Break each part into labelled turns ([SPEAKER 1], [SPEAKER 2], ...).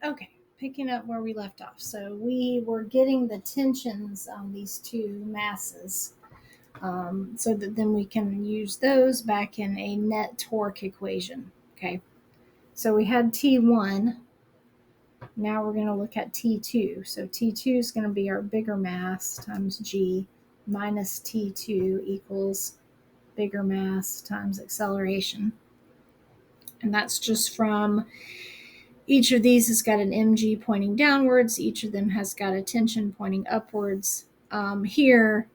[SPEAKER 1] Okay, picking up where we left off. So we were getting the tensions on these two masses, so that then we can use those back in a net torque equation. Okay, so we had T1. Now we're going to look at T2. So T2 is going to be our bigger mass times G minus T2 equals bigger mass times acceleration. And that's just from each of these has got an mg pointing downwards. Each of them has got a tension pointing upwards. Here,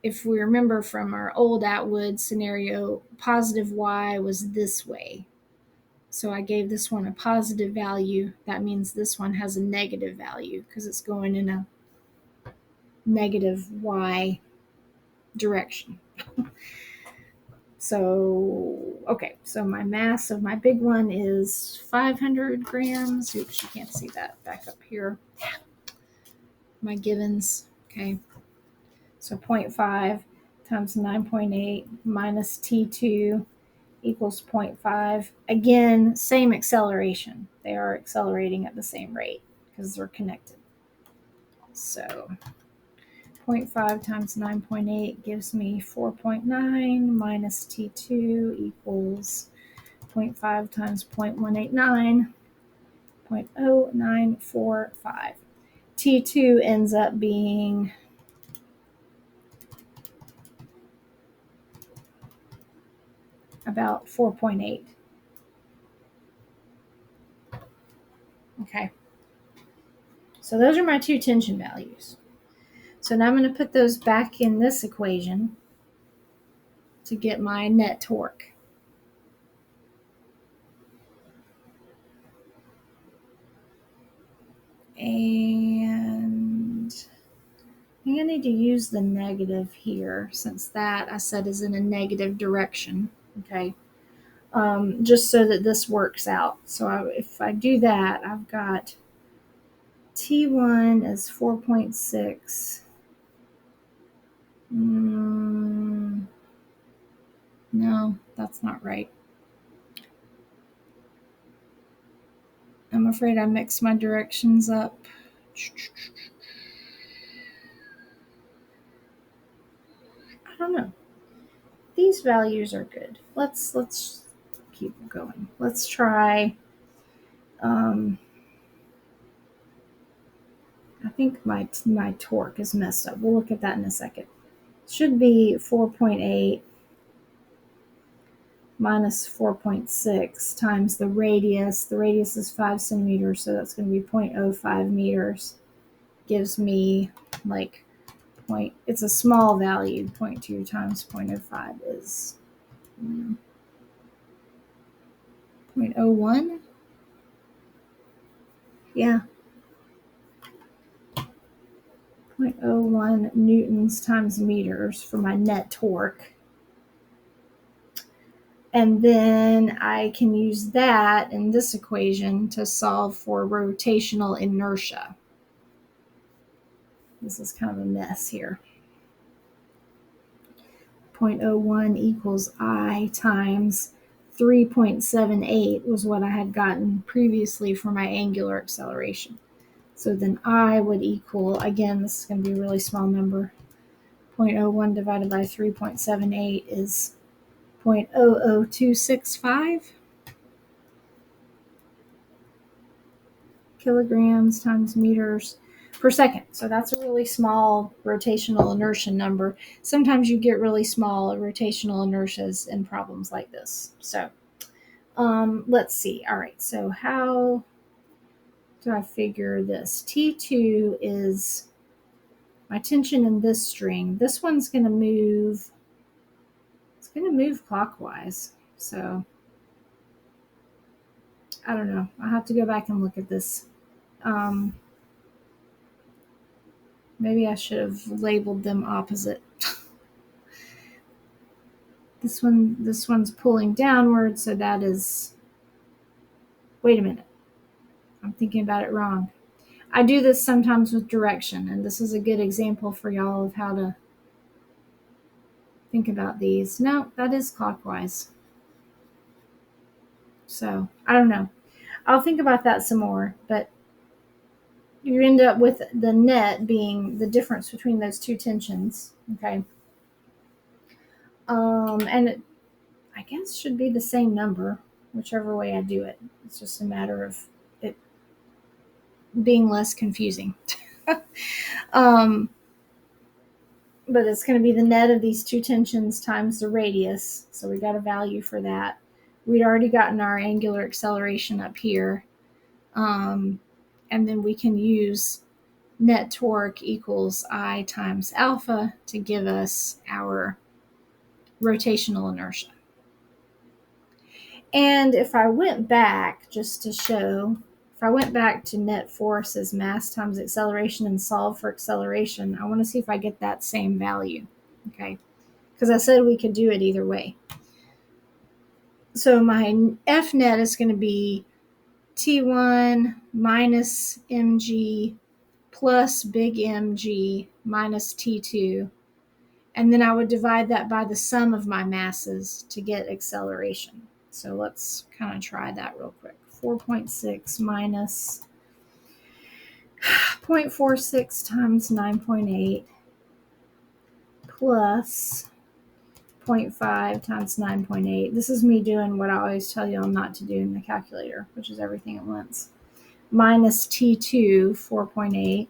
[SPEAKER 1] if we remember from our old Atwood scenario, positive y was this way. So I gave this one a positive value. That means this one has a negative value because it's going in a negative y direction. So, okay, so my mass of my big one is 500 grams. Oops, you can't see that back up here. My givens, okay. So 0.5 times 9.8 minus T2 equals 0.5. Again, same acceleration. They are accelerating at the same rate because they're connected. So 0.5 times 9.8 gives me 4.9 minus T2 equals 0.5 times 0.189, 0.0945. T2 ends up being about 4.8. Okay. So those are my two tension values. So now I'm going to put those back in this equation to get my net torque. And I think I need to use the negative here since that I said is in a negative direction. Okay. Just so that this works out. So if I do that, I've got T1 is 4.6. No, that's not right. I'm afraid I mixed my directions up. I don't know. These values are good. Let's keep going. Let's try. I think my torque is messed up. We'll look at that in a second. It should be 4.8 minus 4.6 times the radius. The radius is 5 centimeters, so that's going to be 0.05 meters. Gives me like it's a small value. 0.2 times 0.05 is 0.01. Yeah. 0.01 newtons times meters for my net torque. And then I can use that in this equation to solve for rotational inertia. This is kind of a mess here. 0.01 equals I times 3.78 was what I had gotten previously for my angular acceleration. So then I would equal, again, this is going to be a really small number. 0.01 divided by 3.78 is 0.00265 kilograms times meters per second. So that's a really small rotational inertia number. Sometimes you get really small rotational inertias in problems like this. So let's see. All right, so how do I figure this? T2 is my tension in this string. This one's going to move. It's going to move clockwise. So I don't know. I'll have to go back and look at this. Maybe I should have labeled them opposite. This one's pulling downward, so that is. Wait a minute. I'm thinking about it wrong. I do this sometimes with direction, and this is a good example for y'all of how to think about these. No, that is clockwise. So I don't know. I'll think about that some more, but you end up with the net being the difference between those two tensions. Okay. And it, I guess, should be the same number, whichever way I do it. It's just a matter of it being less confusing. um, but it's going to be the net of these two tensions times the radius. So we got a value for that. We'd already gotten our angular acceleration up here. And then we can use net torque equals I times alpha to give us our rotational inertia. And if I went back, just to show, if I went back to net force as mass times acceleration and solve for acceleration, I want to see if I get that same value. Okay. Because I said we could do it either way. So my F net is going to be T1 minus mg plus big mg minus T2. And then I would divide that by the sum of my masses to get acceleration. So let's kind of try that real quick. 4.6 minus 0.46 times 9.8 plus 0.5 times 9.8. This is me doing what I always tell y'all not to do in the calculator, which is everything at once. Minus T2, 4.8,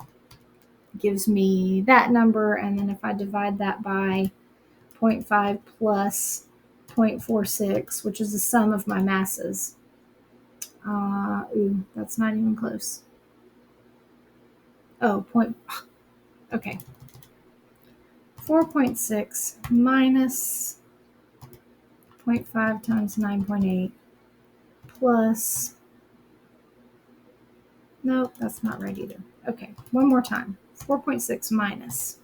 [SPEAKER 1] gives me that number. And then if I divide that by 0.5 plus 0.46, which is the sum of my masses. That's not even close. Okay. 4.6 minus 0.5 times 9.8 plus, nope, that's not right either. Okay, one more time. 4.6 minus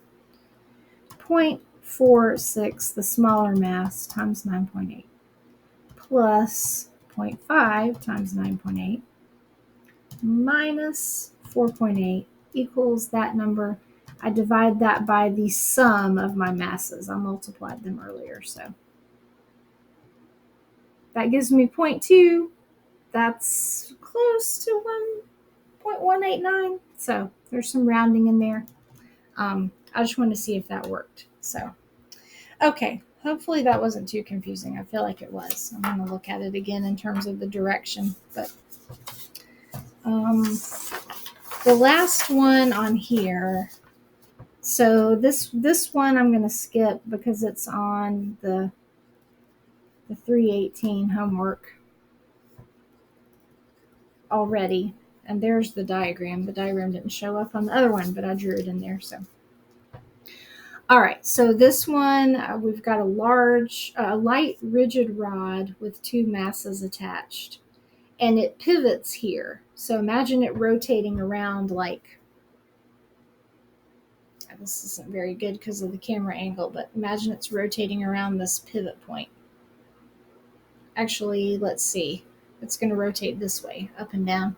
[SPEAKER 1] 0.46, the smaller mass, times 9.8 plus 0.5 times 9.8 minus 4.8 equals that number. I divide that by the sum of my masses. I multiplied them earlier, so that gives me 0.2. That's close to 1.189. So there's some rounding in there. I just wanted to see if that worked. So, okay. Hopefully that wasn't too confusing. I feel like it was. I'm going to look at it again in terms of the direction. But the last one on here. So this one I'm going to skip because it's on the 318 homework already. And there's the diagram. The diagram didn't show up on the other one, but I drew it in there. So, all right. So this one, we've got a light rigid rod with two masses attached. And it pivots here. So imagine it rotating around like, this isn't very good because of the camera angle, but imagine it's rotating around this pivot point. Actually, let's see. It's going to rotate this way, up and down.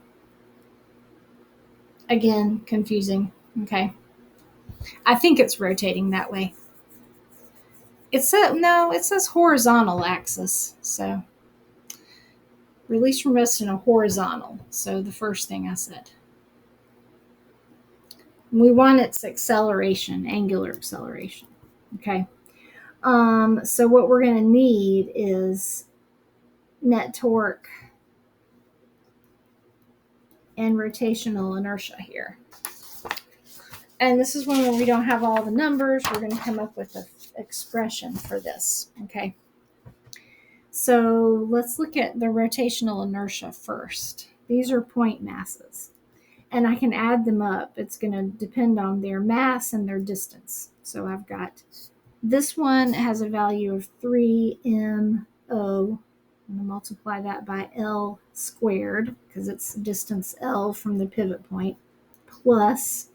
[SPEAKER 1] Again, confusing. Okay. I think it's rotating that way. It says horizontal axis. So release from rest in a horizontal. So the first thing I said. We want its acceleration, angular acceleration. Okay. So what we're going to need is net torque and rotational inertia here. And this is when we don't have all the numbers. We're going to come up with an expression for this. Okay. So let's look at the rotational inertia first. These are point masses. And I can add them up. It's going to depend on their mass and their distance. So I've got this one has a value of 3mo. I'm going to multiply that by L squared because it's distance L from the pivot point, plus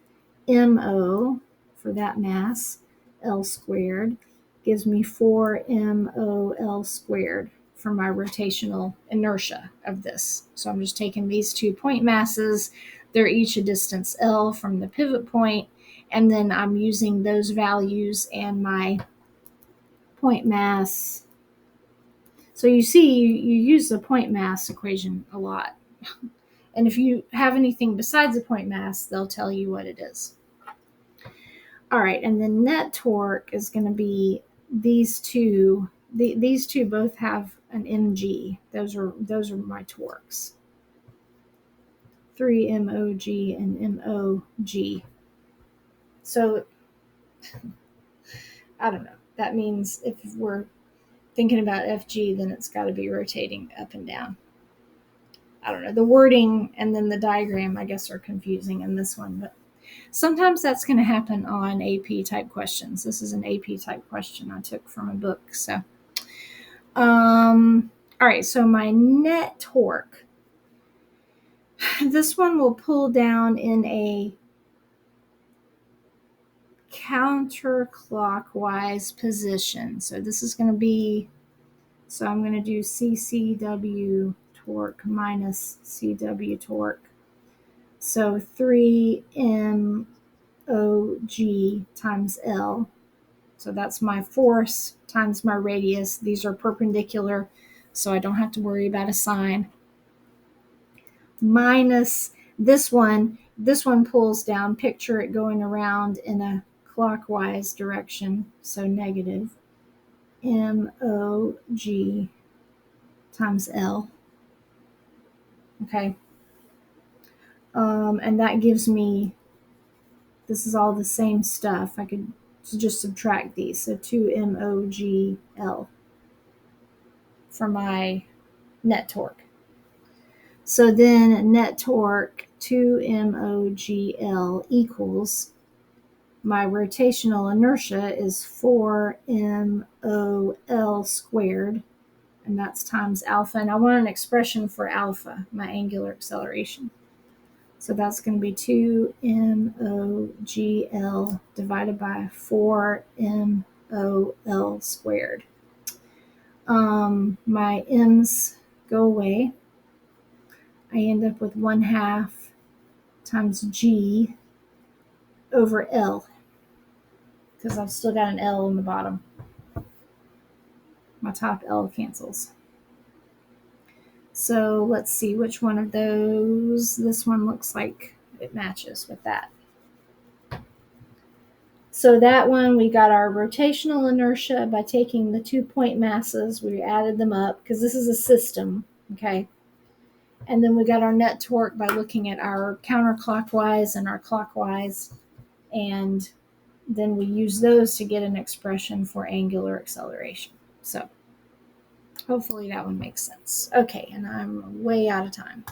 [SPEAKER 1] mo for that mass, L squared, gives me 4mo L squared for my rotational inertia of this. So I'm just taking these 2 point masses. They're each a distance L from the pivot point, and then I'm using those values and my point mass. So you see, you use the point mass equation a lot And if you have anything besides a point mass, they'll tell you what it is. All right, and the net torque is going to be these two. These two both have an mg. Those are my torques. 3 mog and mog. So I don't know. That means if we're thinking about FG, then it's got to be rotating up and down. I don't know. The wording and then the diagram, I guess, are confusing in this one, but sometimes that's going to happen on AP type questions. This is an AP type question I took from a book. So, all right. So my net torque, this one will pull down in a counterclockwise position. So this is going to be, so I'm going to do CCW torque minus CW torque. So 3 mog times L. So that's my force times my radius. These are perpendicular, so I don't have to worry about a sign. Minus this one. This one pulls down. Picture it going around in a clockwise direction, so negative mog times L. Okay. And that gives me, this is all the same stuff. I could just subtract these. So 2 mog for my net torque. So then net torque 2 mog equals, my rotational inertia is 4 mol squared, and that's times alpha. And I want an expression for alpha, my angular acceleration. So that's going to be 2 mog divided by 4 mol squared. My m's go away. I end up with 1/2 times g over L, because I've still got an L in the bottom. My top L cancels. So let's see which one of those. This one looks like it matches with that. So that one, we got our rotational inertia by taking the 2 point masses. We added them up because this is a system, okay? And then we got our net torque by looking at our counterclockwise and our clockwise. And then we use those to get an expression for angular acceleration. So hopefully that one makes sense. Okay, and I'm way out of time.